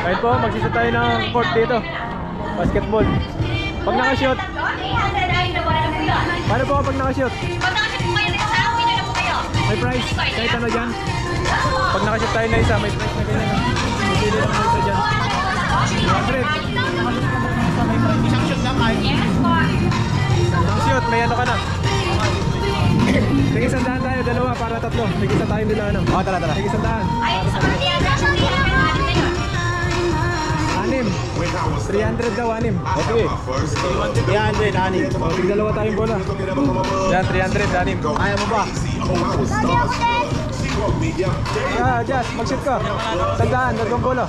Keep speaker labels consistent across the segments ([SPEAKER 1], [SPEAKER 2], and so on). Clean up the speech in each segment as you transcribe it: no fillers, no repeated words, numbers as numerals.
[SPEAKER 1] Kahit po, magsishoot tayo ng court dito. Basketball. Pag nakashoot. Paano po kapag nakashoot?
[SPEAKER 2] Pag nakashoot po kayo dito sa akin, ano po kayo?
[SPEAKER 1] May price? Kahit ano dyan? Pag nakashoot tayo na isa, may price na ganyan. Pili lang na isa dyan. 200.
[SPEAKER 3] Isang shoot lang ay.
[SPEAKER 1] Isang shoot, may ano ka na. Sige, sandaan tayo, dalawa para tatlo. Sige, isa tayo nila ano.
[SPEAKER 3] Oo, tara.
[SPEAKER 1] Sige, sandaan.
[SPEAKER 2] Ay, sa pagdiyan na siya, ano kayo?
[SPEAKER 1] 6. 300 daw, 6. Okay.
[SPEAKER 3] 300, honey.
[SPEAKER 1] O, sige, dalawa tayong bola. Yan, 300, 6.
[SPEAKER 3] Kaya mo ba?
[SPEAKER 1] Jazz, mag-shoot ka. Sandaan, dalawang bola.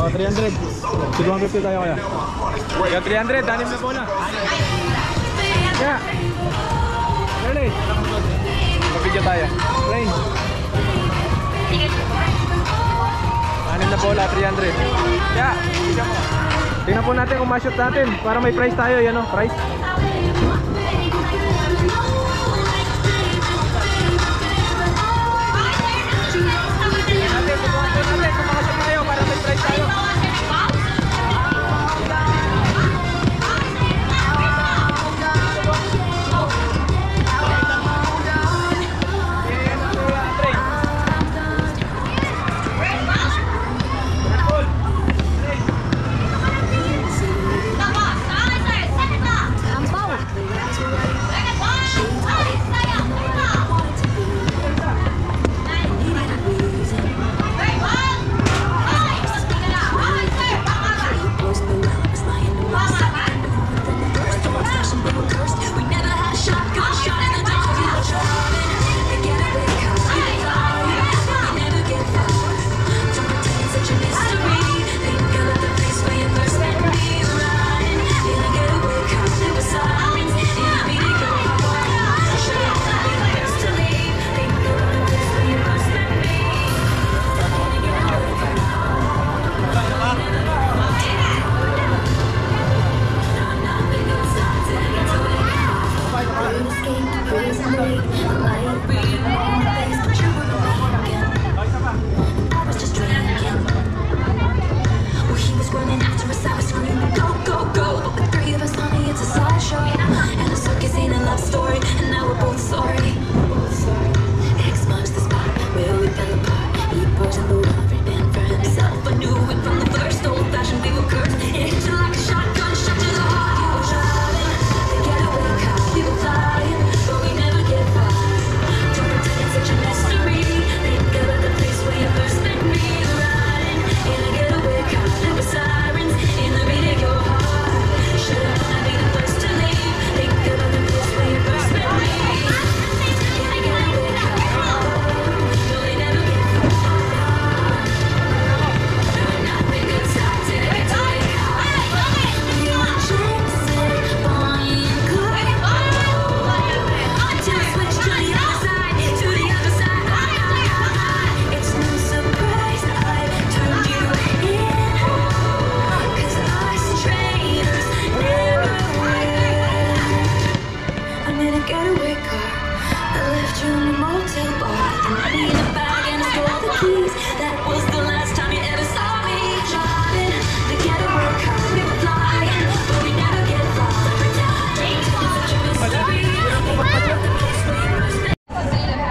[SPEAKER 1] Oh, 300. Sige, 150 tayo kaya. Yan, 300, 6 na bola. Kaya. Early. Mag-video tayo. Rain. 6 na bola, 300. Kaya. Tingnan po natin kung ma-shoot natin para may prize tayo. Yan o, prize.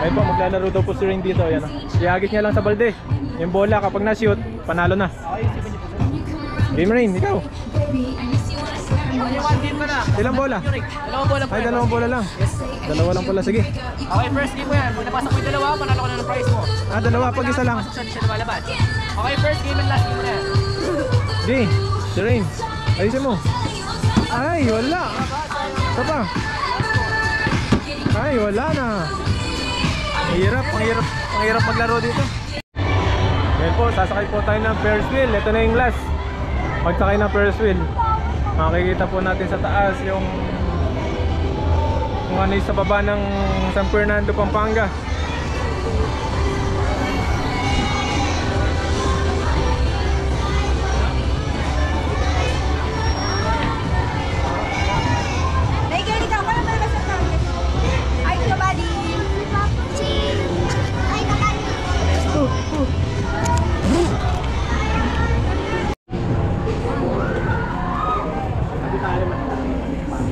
[SPEAKER 1] Ayun po, maglalaro daw po si Rain dito. Ayan, iagit niya lang sa balde. Yung bola kapag na-shoot, panalo na. Game Rain, ikaw. Ilang bola?
[SPEAKER 4] Dalawang bola po.
[SPEAKER 1] Ay, dalawang bola lang. Dalawa lang pala, sige.
[SPEAKER 4] Okay, first game mo yan. Pag napasok mo yung dalawa, panalo ka na ng prize mo.
[SPEAKER 1] Ah, dalawa, pag isa lang.
[SPEAKER 4] Siya lumalabas. Okay, first game and last game mo na yan.
[SPEAKER 1] Okay, si Rain. Ayusin mo. Ay, wala. Ito pa. Ay, wala na. Ang hirap maglaro dito. Ngayon po, sasakay po tayo ng Ferris wheel. Ito na yung last. Pagsakay ng Ferris wheel, makikita po natin sa taas yung kung ano yung sa baba ng San Fernando, Pampanga.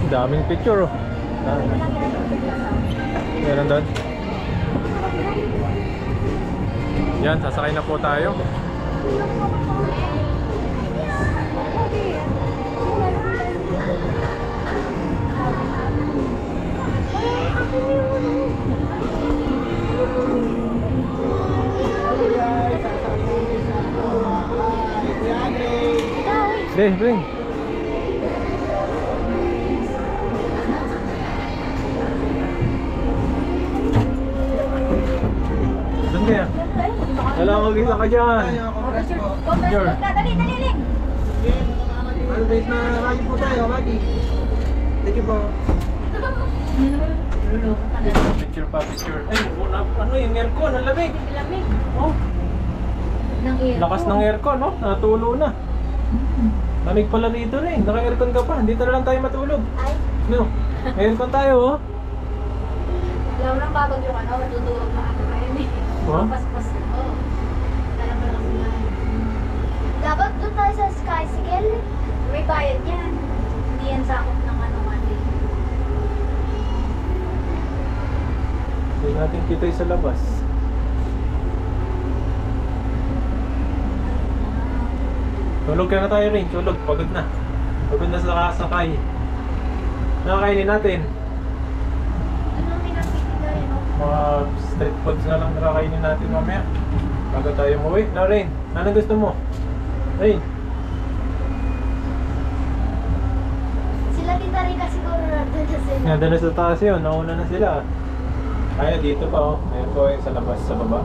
[SPEAKER 1] Daming picture oh. Meron doon. Yan, sasakay na po tayo. Deh, bring. Saan kaya? Wala akong mag-isa ka dyan. Sure.
[SPEAKER 2] Dali, dali, dali.
[SPEAKER 3] Ano guys na lagi po tayo, lagi. Thank you po.
[SPEAKER 1] Picture pa, picture. Ay, ano yung aircon? Ang lamig.
[SPEAKER 2] Lamig.
[SPEAKER 1] Oh,
[SPEAKER 2] Ng aircon.
[SPEAKER 1] lakas ng aircon, no? Natulo na. Lamig pala rito rin. Naka-aircon ka pa. Dito na lang tayo matulog.
[SPEAKER 2] Ay,
[SPEAKER 1] No, may aircon tayo, oh.
[SPEAKER 2] alam mo nang bagong yung ano, matutulog na ako ngayon eh.
[SPEAKER 1] Huh?
[SPEAKER 2] Paspas. Oo. Talaga lang sila. Dapat doon tayo sa Skysicle. May bayad yan. Hindi yan sakop ng ano mali.
[SPEAKER 1] Hindi natin kita sa labas. Tulog ka na tayo rin. Tulog. Pagod na. Pagod na sa kasakay. Nakakainin natin.
[SPEAKER 2] Ano may napipigay, no?
[SPEAKER 1] Mga street foods na lang nakakainin natin mamaya. Bago tayo umuwi. No, Rain. Anong gusto mo? Rain.
[SPEAKER 2] Sila Tita Rica siguro nandun na sila.
[SPEAKER 1] Nandun na sa taas yun. Nauna na sila. Kaya dito pa oh. Ayun po yung sa labas sa baba.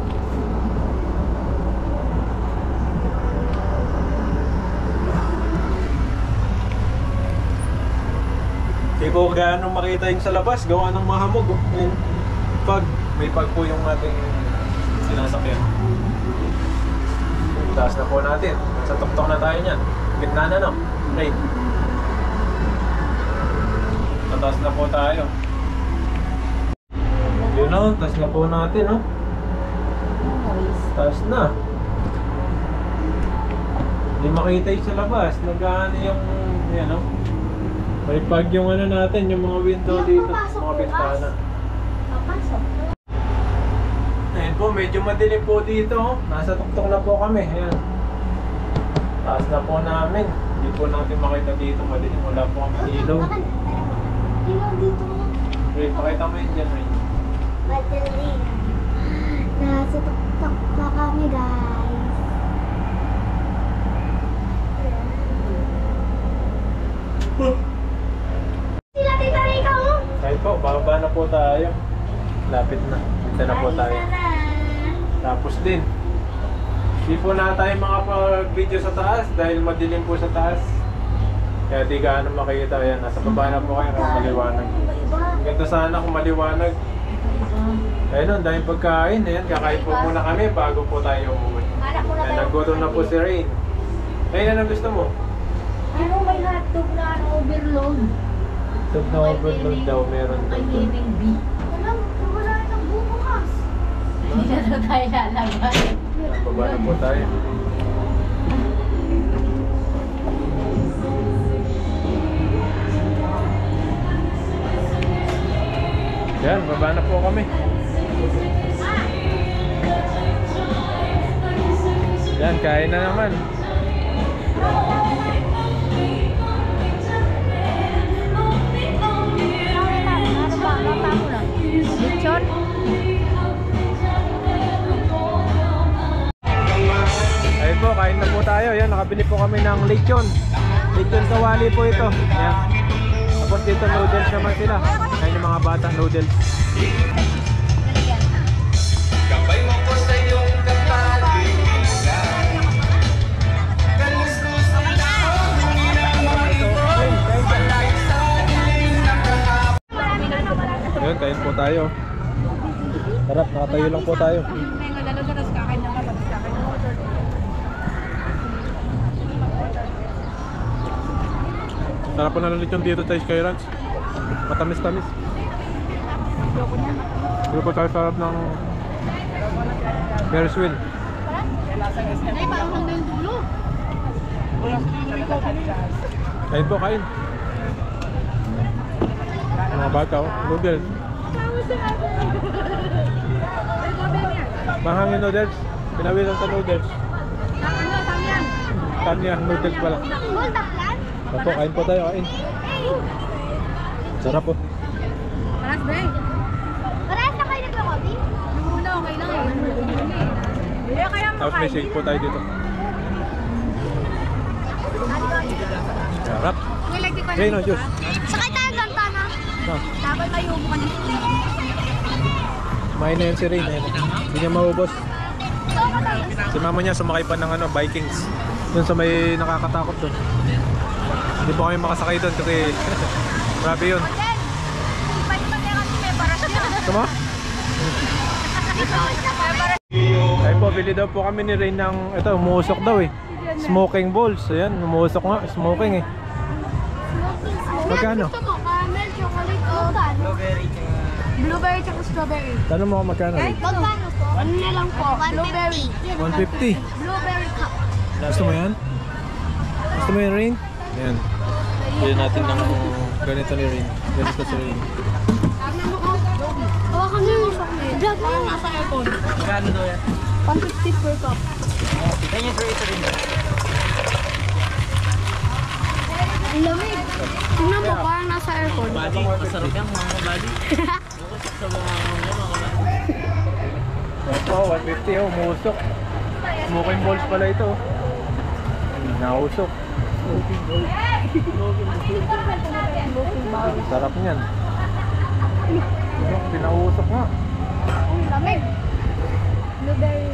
[SPEAKER 1] Hindi ko gaano makita yung sa labas. Gawa ng mahamog oh. Ayun. Pag. May pag po yung ating sinasakyan. Taas na po natin. Sa tuktok na tayo niyan. Gitna na no. Right. Taas na po tayo. Yun o, taas na po natin o. Taas na. Hindi makita yung sa labas. Nag-ano yung, yan o. May pag yung ano natin, yung mga window
[SPEAKER 2] Yung
[SPEAKER 1] dito.
[SPEAKER 2] papasok
[SPEAKER 1] Mga
[SPEAKER 2] bukas.
[SPEAKER 1] bintana.
[SPEAKER 2] Papasok.
[SPEAKER 1] Ayan po, medyo madilim po dito o. Nasa tuktok na po kami. Ayan. Taas na po namin. Hindi po natin makita dito. Madilim. Wala po kami ilaw.
[SPEAKER 2] Ilaw dito.
[SPEAKER 1] Ray, pakita mo yun dyan, Ray.
[SPEAKER 2] Madali. Nasa tuktok na kami, guys. Sila Tita Rica, oh.
[SPEAKER 1] Kahit po, bababa na po tayo. Lapit na. Dito na po tayo.
[SPEAKER 2] Ayun na.
[SPEAKER 1] Tapos din, di po na tayo makapag-video sa taas dahil madilim po sa taas. Kaya di gaano makikita yan. Nasa baba na po kayo kung maliwanag.
[SPEAKER 2] Iba-iba.
[SPEAKER 1] Ganito sana kung maliwanag. Ayun nun, dahil pagkain. Ayan, kakain po muna kami bago po tayo umuwi.
[SPEAKER 2] Hanap muna
[SPEAKER 1] Ayan,
[SPEAKER 2] tayo.
[SPEAKER 1] naggutom na po si Rain. Rain, anong gusto mo?
[SPEAKER 2] Ano may hotdog na ano, overload?
[SPEAKER 1] Tug na overload daw, meron
[SPEAKER 2] May
[SPEAKER 1] daw.
[SPEAKER 2] giving bee. Alam, wala nang bubukas. Hindi na daw tayo lalabas.
[SPEAKER 1] Baba na po tayo. Yan, baba na po kami. Yan, kain na naman.
[SPEAKER 2] Ano ba? Mapa mo na. Lechon?
[SPEAKER 1] Ayun po, kain na po tayo. Yan, nakabili po kami ng lechon. Lechon kawali po ito. Yan. Tapos dito noodles naman sila. Kain yung mga bata, noodles. Ayun, kain po tayo. Sarap, nakatayo lang po tayo. Sarap po na lechon dito sa Sky Ranch. Matamis-tamis. Dito po tayo sa harap ng Ferris wheel.
[SPEAKER 2] Ay, parang lang yung dulo.
[SPEAKER 1] Kain po, kain. Mga bata oh, noodles. Mahangin noodles. Pinawisan sa noodles. Tanya, noodles pala.
[SPEAKER 2] Multaklan?
[SPEAKER 1] Opo, kain po tayo, kain. Sarap po.
[SPEAKER 3] Paras ba eh?
[SPEAKER 2] Parehas na kayo nagkakobi?
[SPEAKER 3] Yung una okay lang eh. Kaya kaya
[SPEAKER 1] Tapos may shake po tayo dito. Sarap.
[SPEAKER 3] May lagi ko
[SPEAKER 1] Okay, no, juice.
[SPEAKER 2] Sakay tayo ganta na.
[SPEAKER 1] No.
[SPEAKER 3] Dapat tayo mo ka dito.
[SPEAKER 1] Kumain na yan si Rain. Ayan. Hindi niya maubos. Si mama niya sumakay pa ng ano, Vikings. Yun sa may nakakatakot doon. Hindi po kami makasakay doon kasi grabe yun. Tama? Ayun po, bili daw po kami ni Rain ng, ito, umuusok daw eh. Smoking balls. Ayan, umuusok nga. Smoking eh. Magkano?
[SPEAKER 2] Gusto mo, caramel, chocolate, o blueberry.
[SPEAKER 3] Blueberry tsaka strawberry.
[SPEAKER 1] Tanong mo kung magkano Rain?
[SPEAKER 2] Magkano po? Ano na lang po? Blueberry.
[SPEAKER 1] 150.
[SPEAKER 2] Blueberry cup.
[SPEAKER 1] Gusto mo yan? Gusto mo yan, Rain? Ayan. Bili natin ng ganito ni Rain. Ganito si Rain.
[SPEAKER 2] Hawakan mo yung chocolate. Vlog mo yung nasa aircon.
[SPEAKER 4] Magkano daw yan?
[SPEAKER 2] 150 per cup.
[SPEAKER 4] Kanya sir, ito rin.
[SPEAKER 2] Ang lamig. Tingnan mo, parang nasa aircon.
[SPEAKER 4] Bali, masarap yan mga bali. Sa mga
[SPEAKER 1] Oh, 150 oh, umusok. Smoking balls pala ito. Nausok. Sarap niyan. Pinausok nga.
[SPEAKER 2] Ang lamig. Blueberry.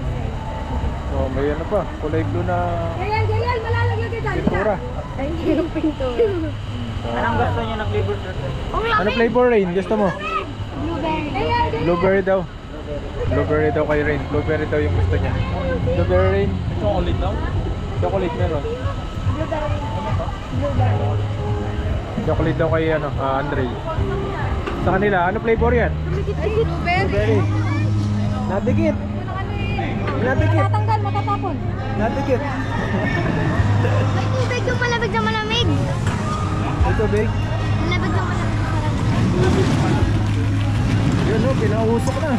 [SPEAKER 1] Oh, may ano pa, kulay blue na
[SPEAKER 3] Ganyan, malalaglag ka dyan.
[SPEAKER 1] pintura.
[SPEAKER 2] Ay, yung pintura.
[SPEAKER 4] Anong gusto niyo ng flavor sir?
[SPEAKER 2] Ang
[SPEAKER 1] Ano
[SPEAKER 2] lamig.
[SPEAKER 1] flavor, Rain? Gusto mo?
[SPEAKER 2] Blueberry.
[SPEAKER 1] Blueberry daw. Blueberry daw kay Rain. Blueberry daw yung gusto niya. Blueberry Rain. Chocolate daw? Chocolate meron. Chocolate daw kay ano, Andre. Sa kanila, ano flavor yan? Blueberry. Nadikit. Nadikit.
[SPEAKER 3] Tatanggal, matatapon.
[SPEAKER 1] Nadikit.
[SPEAKER 2] May tubig yung malamig na malamig.
[SPEAKER 1] Ito, big.
[SPEAKER 2] Malamig na malamig.
[SPEAKER 1] Yun o, pinausok na.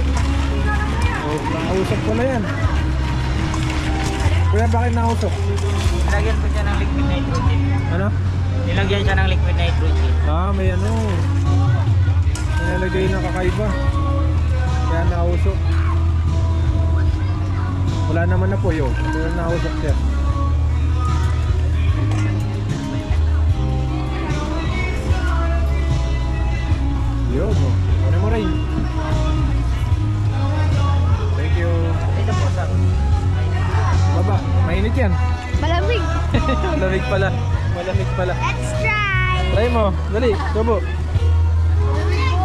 [SPEAKER 1] Oh, nausok ko na yan. Kuya, bakit nausok?
[SPEAKER 4] Nilagyan ko siya ng liquid nitrogen.
[SPEAKER 1] Ano?
[SPEAKER 4] Nilagyan siya ng liquid nitrogen.
[SPEAKER 1] Ah, may ano. May nalagay na kakaiba. Kaya nausok. Wala naman na po yun. Pero nausok siya. Yun o. Ano mo rin? Thank you.
[SPEAKER 4] Ito po sir.
[SPEAKER 1] Baba, mainit yan.
[SPEAKER 2] Malamig.
[SPEAKER 1] Malamig pala. Malamig pala.
[SPEAKER 2] Let's try.
[SPEAKER 1] Try mo. Dali, subo.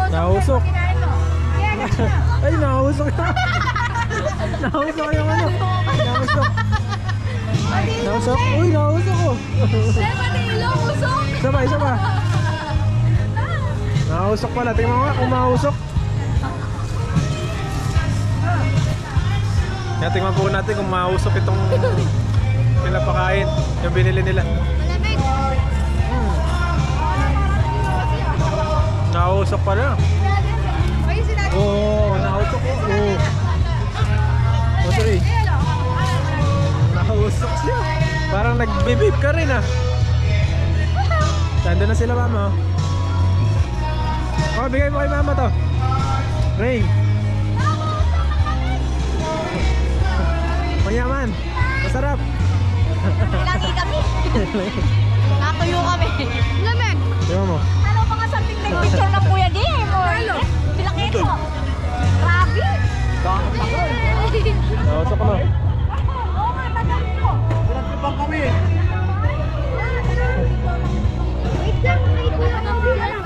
[SPEAKER 1] Nausok. Ay, nausok na. Nausok yung ano. Nausok. Nausok? Uy, nausok ko. Sabay, sabay. Nausok pala. Tingnan mo nga kung mausok. Yan, tingnan po natin kung mausok itong pinapakain. Yung binili nila.
[SPEAKER 2] Malamig.
[SPEAKER 1] Nausok pala. Oo, nausok ko. Oo. O, sorry. Nausok siya. Parang nagbibib ka rin ah. Saan doon na sila mama? Oh, bigay mo kay mama to. Rain. Mayaman. Masarap.
[SPEAKER 2] Lagi kami. Natuyo kami. Lamig.
[SPEAKER 1] Tingnan mo.
[SPEAKER 2] Ano mga something like picture ng kuya di mo? Bilaki ito. Grabe.
[SPEAKER 1] Nausok mo.
[SPEAKER 2] Oo nga, tagal ko. Wait lang, wait lang.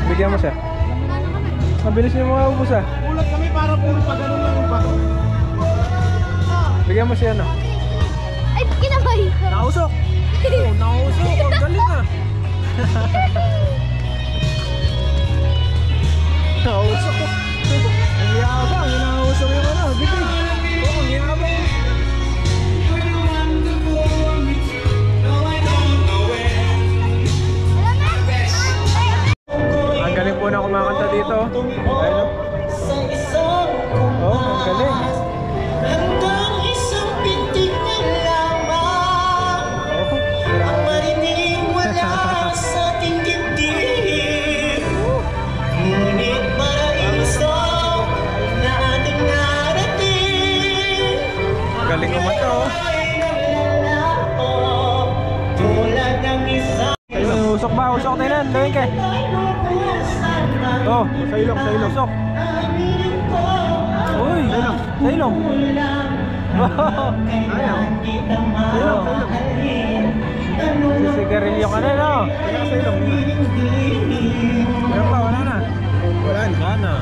[SPEAKER 1] Bigyan mo siya. Mabilis niyo maubos ah.
[SPEAKER 3] Ulat kami para puro pa ganun lang yung bato.
[SPEAKER 1] Bigyan mo siya no.
[SPEAKER 2] Ay, kinabay.
[SPEAKER 1] Nausok. Oh, nausok. Ang galing ah. Nausok ko. Ang yabang. Nausok yung ano. Bigay. Oh, ang yabang. Usok ba? Usok na yan. Gawin ka. Oh, sa ilong, sa ilong. Usok. Uy, sa ilong. Sa ilong. Wow. Ayaw. Sa ilong, sa ilong. Sisigarilyo ka na, no? Kaya sa ilong. Pero pa, wala na. Wala na. Wala na.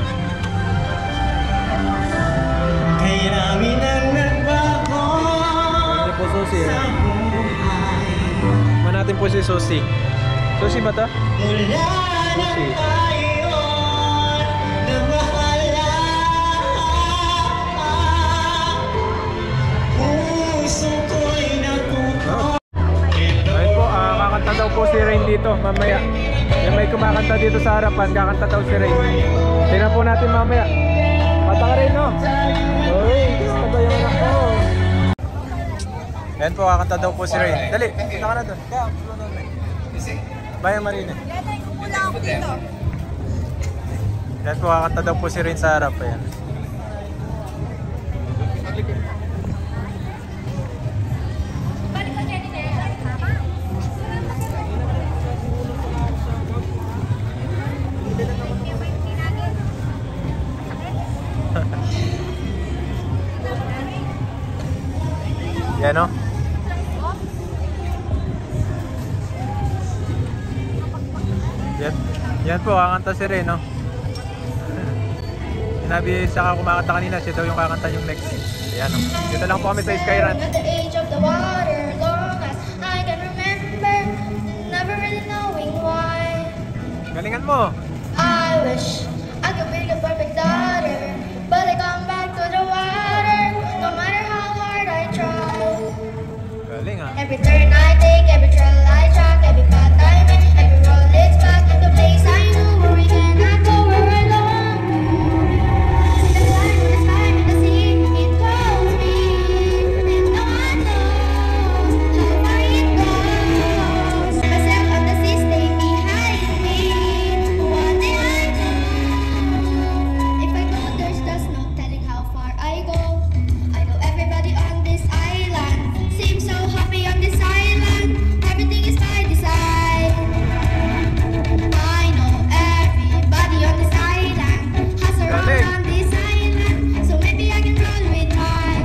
[SPEAKER 3] Kaya namin ang nagbago.
[SPEAKER 1] Hindi po susi, eh. Natin po si Susi. Susi ba to? Susi. Ayun po, kakanta daw po si Rain dito mamaya. May kumakanta dito sa harapan, kakanta daw si Rain. Tingnan po natin mamaya. Kanta ka rin, no? Uy, gusto ba yung anak ko? Ayan po, kakanta daw po si Rain. Dali, kita ka na doon. Bayan Marina. Ayan po, kakanta daw po si Rain sa harap. Ayan. Yan, no? Yan po, kakanta si Ren, no? Sinabi siya kumakanta kanina, siya daw yung kakanta yung next. Ayan, no? Dito lang po kami sa Skyran.
[SPEAKER 2] At the age of the water, long as I can remember, never really knowing why.
[SPEAKER 1] Galingan mo!
[SPEAKER 2] I wish I could be the perfect daughter, but I come back to the water, no matter how hard I try.
[SPEAKER 1] Galing, ah.
[SPEAKER 2] Every turn I take, every trail I track, every path I make, every road leads back to the place I knew where we cannot go where I long. The line with the sky and the sea, it calls me, and no one knows how far it goes. Myself on the sea, stay behind me. One day I know, if I go, there's just no telling how far I go. I know everybody on this island seems so happy on this island. Everything is by design. I know everybody on this island has a role on this island, so maybe I can roll with mine.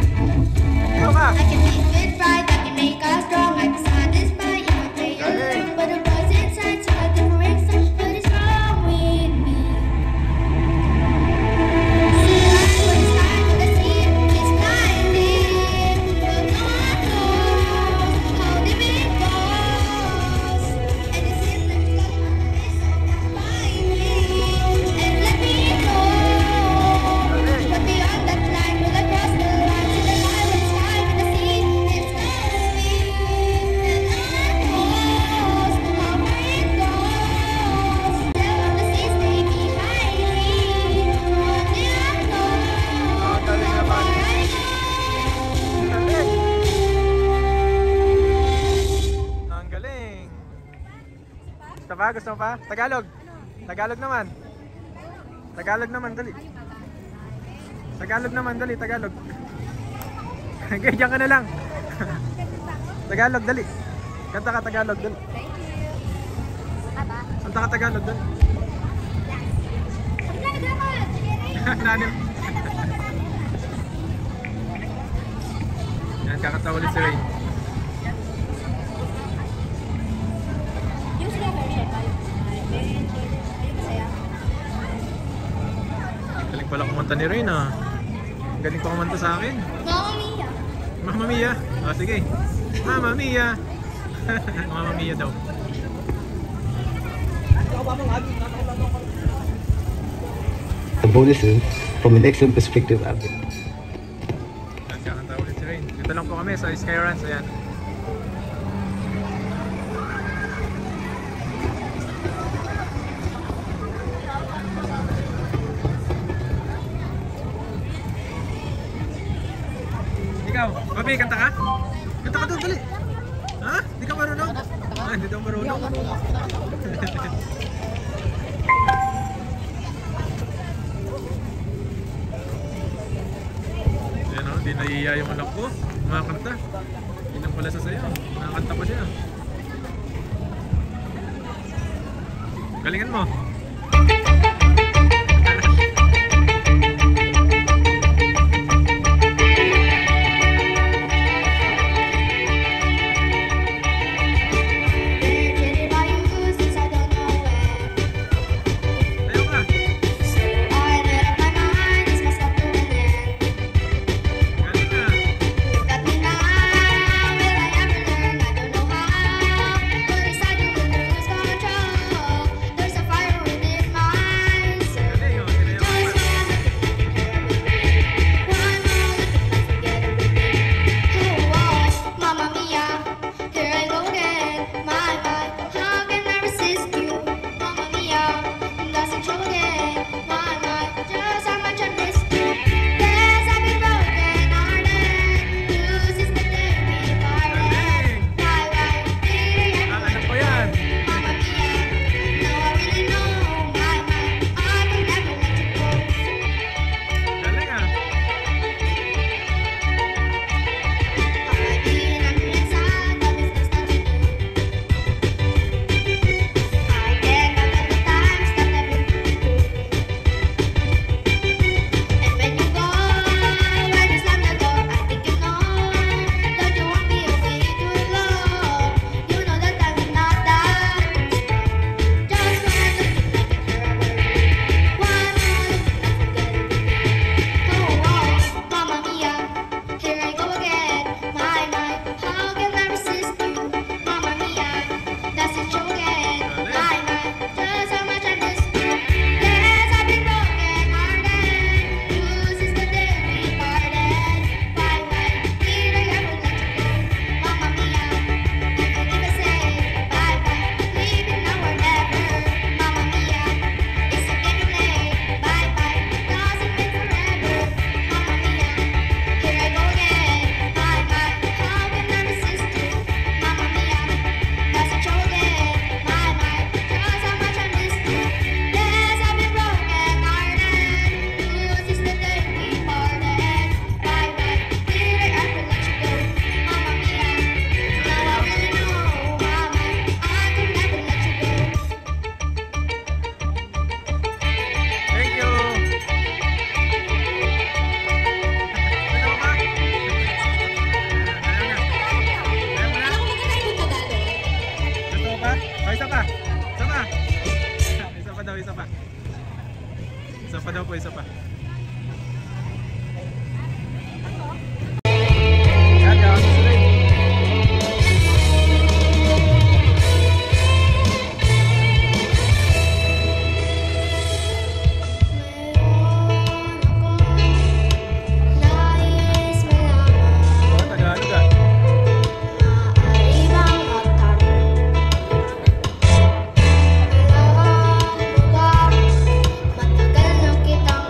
[SPEAKER 2] I can lead with pride, I can make us strong. I can satisfy if I play alone, but the voice inside so I can break some, but it's wrong with me. See the line with the sky, with the sea, it's blinding, but no one knows how deep it goes. And it seems like it's got my face on my knee, and let me know. But beyond that line, will I cross the line to the line with the sky, with the sea, it's lonely, and no one knows how far it goes. Still on the sea, stay behind me. One day I know how far I go.
[SPEAKER 1] Ang galing! Gusto pa? Gusto mo pa? Tagalog! Tagalog naman! Tagalog naman, dali! Tagalog naman, dali! Tagalog! Ganyan ka na lang! Tagalog, dali! Kanta ka Tagalog, dali! Kanta ka Tagalog, dali! Nanin! Yan, kakanta ulit si Ray. Galing pala kumanta ni Ray, ah. Galing pa kumanta sa akin.
[SPEAKER 2] Mamma Mia.
[SPEAKER 1] Mamma Mia. Ah, sige. Mamma Mia. Mamma Mia daw.
[SPEAKER 5] The bonuses from an excellent perspective of it.
[SPEAKER 1] Yan, kakanta ulit si Ray. Dito lang po kami sa Skyruns. Ayan. Ikaw, Bobby, kanta ka? Kanta ka doon, dali! Ha? Hindi ka marunong? Ah, hindi daw marunong. Ayan, oh, di naiiya yung anak ko. Kumakanta. Hindi lang pala sa sayo. Nakakanta pa siya. Galingan mo.
[SPEAKER 2] Irritated by you since I don't know when.
[SPEAKER 1] Ayaw ka.
[SPEAKER 2] So I made up my mind, this must come to an end.
[SPEAKER 1] Galing ka.
[SPEAKER 2] Look at me now, will I ever learn? I don't know how, but I decided to lose control. There's a fire within my eyes.
[SPEAKER 1] Galing, oh. Sinayaw ka
[SPEAKER 2] Just
[SPEAKER 1] pa.
[SPEAKER 2] one more forget everything. Oh, Mamma Mia, here I go again. My, how can I resist you? Mamma Mia, that's a trouble again. My, just how much I missed you. Yes, I've been broken hearted. Lose is the day we parted. Why, did I
[SPEAKER 1] Anak ko yan.
[SPEAKER 2] Mamma Mia, now I really know. My, I can never let you go.
[SPEAKER 1] Galing ah. Mamma Mia, here I go again. My, how can I resist you? Mamma Mia, that's it show again. My, just how much I miss you. Yes, I've been broken hearted. Lose is the day we parted. Why, did I ever let you go? Mamma Mia, you can even say bye bye. Leaving now or never. Mamma Mia, it's a game to play. Bye bye, doesn't mean forever. Mamma Mia, here I go again. My, how can I resist you? Mamma Mia, that's a show again. My, just how much I missed you. Yes, I've been broken hearted. Lose is the day we parted. Bye bye, did I ever let you go? Mamma Mia, now I really know. Mama, I can never let you go. Thank you. Ayaw ka? Ayaw na. Ayaw mo na? Gusto mo pa? O, isa pa. Isa pa. Isa pa daw, isa pa. Isa pa daw po, isa pa. Yan, yan. Susunod.
[SPEAKER 2] Nais malaman.
[SPEAKER 1] O, Tagalog ah.
[SPEAKER 2] Maaari bang magtanong? Alam mo ba, matagal na kitang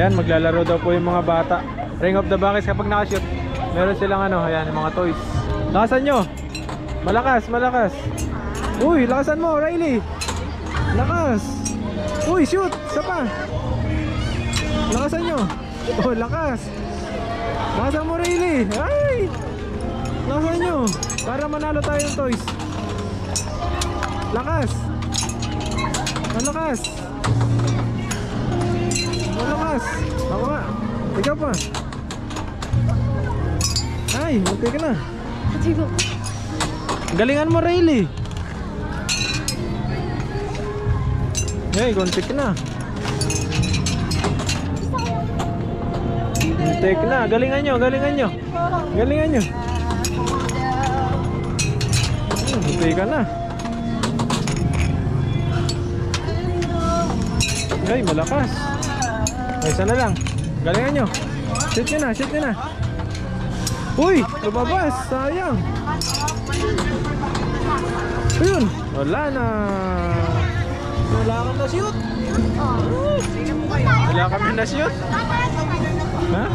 [SPEAKER 1] Ayan, maglalaro daw po yung mga bata. Ring of the Bacchus kapag nakashoot. Meron silang ano, ayan, yung mga toys. Lakasan nyo. Malakas, malakas. Uy, lakasan mo, Riley. Lakas. Uy, shoot. Isa pa. Lakasan nyo. Oh, lakas. Lakasan mo, Riley. Ay. Lakasan nyo. Para manalo tayo ng toys. Lakas. Malakas. Malakas. Ako nga. Ikaw pa. Ay, munti ka na. Galingan mo, Riley. Hey, konti ka na. Munti ka na. Galingan nyo, galingan nyo. Galingan nyo. Munti ka na. Ay, malakas. Ay, isa na lang. Galingan nyo. Shoot nyo na, shoot nyo na. Uy, lumabas. Sayang. Ayun, wala na. Wala kang na-shoot. Wala kami na-shoot. Ha?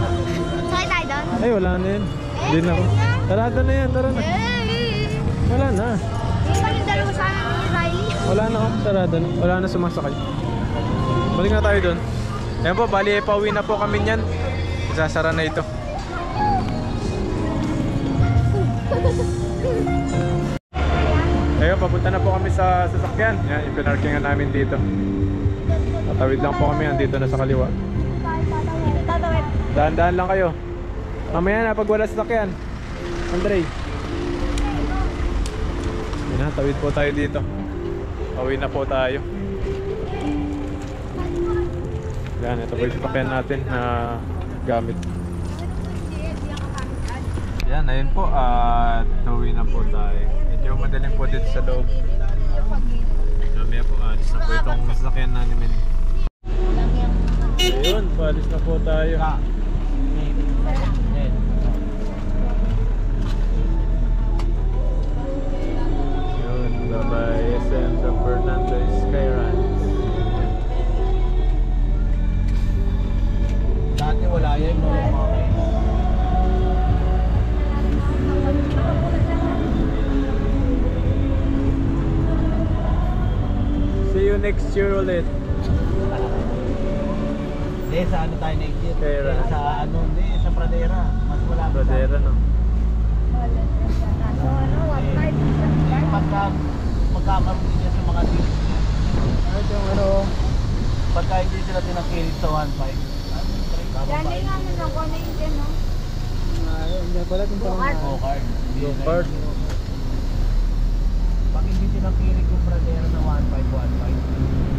[SPEAKER 2] Sakay tayo doon.
[SPEAKER 1] Ay, wala na yun. Hindi na ako. Tarada na yan, tara na. Wala na.
[SPEAKER 2] Hindi kami dalawa sana ni Riley.
[SPEAKER 1] Wala na ako, tarada na. Wala na sumasakay. Balik na tayo doon. Ayan po, bali pauwi na po kami niyan. Sasara na ito. Ayun, papunta na po kami sa sasakyan. Yan, yung pinarkingan namin dito. Tatawid lang po kami, andito na sa kaliwa.
[SPEAKER 2] Tatawid.
[SPEAKER 1] Dahan-dahan lang kayo. Mamaya na pag wala sasakyan. Andre. Yan na, tawid po tayo dito. Pauwi na po tayo. Yan, ito po yung sasakyan natin na gamit. Yan, ayun po. At pauwi na po tayo. Medyo madaling po dito sa loob. Mamaya po, alis na po itong sasakyan namin. Ayun, paalis na po tayo. Ayun, bye-bye SM San Fernando Skyranch.
[SPEAKER 3] Dati wala yan, no?
[SPEAKER 1] See you next year ulit.
[SPEAKER 3] Hindi, sa ano tayo na-exit?
[SPEAKER 1] Pera.
[SPEAKER 3] Sa ano, hindi, sa Pradera. Mas malapit.
[SPEAKER 1] Pradera, no?
[SPEAKER 3] Pagka magkakaroon din yan sa mga team. Ano yung ano, pagka hindi sila tinangkilit sa 1.5.
[SPEAKER 2] Yan din namin ako na yun din, no?
[SPEAKER 3] Hindi pala kung parang go-kart.
[SPEAKER 1] Go-kart.
[SPEAKER 3] Pag hindi tinangkilit yung Pradera na 1.5, 1.5.